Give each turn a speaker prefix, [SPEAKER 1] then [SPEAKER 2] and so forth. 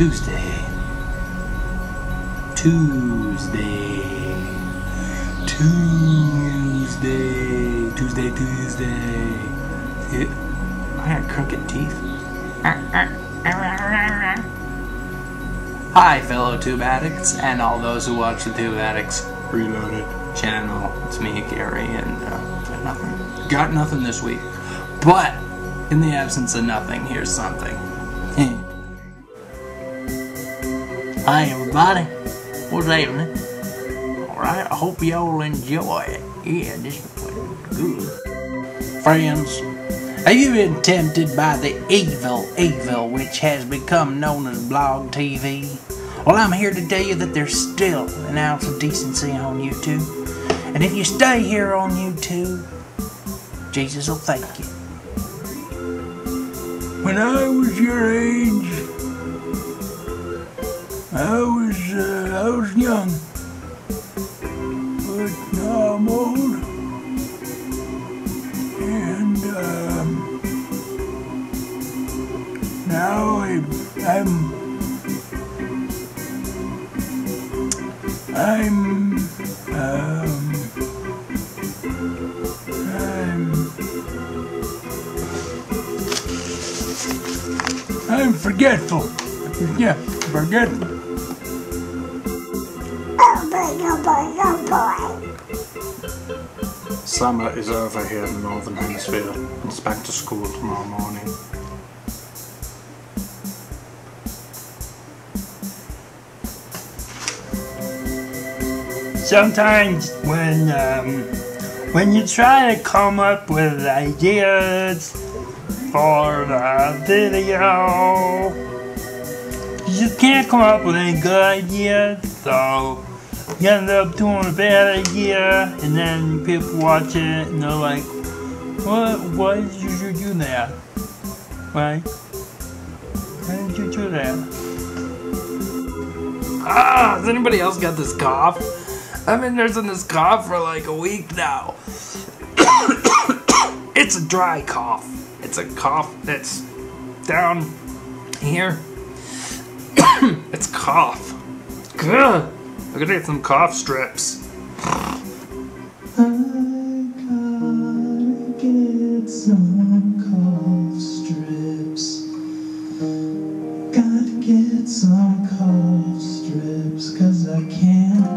[SPEAKER 1] Tuesday. I got crooked teeth. Hi, fellow Tube Addicts, and all those who watch the Tube Addicts Reloaded channel. It's me, Gary, and got nothing this week. But in the absence of nothing, here's something. Hi, everybody. What's happening? Alright, I hope y'all enjoy it. Yeah, this was good. Friends, have you been tempted by the evil which has become known as blog TV? Well, I'm here to tell you that there's still an ounce of decency on YouTube. And if you stay here on YouTube, Jesus will thank you. When I was your age, I was young, but now I'm old, and now I'm forgetful. Yeah, forgetful. Summer is over here in the Northern Hemisphere. It's back to school tomorrow morning.
[SPEAKER 2] Sometimes when you try to come up with ideas for a video, you just can't come up with any good ideas, so you end up doing a bad idea, and then people watch it and they're like, why did you do that? Right? Why did you do that?
[SPEAKER 1] Has anybody else got this cough? I've been nursing this cough for like a week now. It's a dry cough. It's a cough that's down here. It's cough. Good. I'm gonna get some cough strips.
[SPEAKER 3] I gotta get some cough strips. Gotta get some cough strips, 'cause I can't.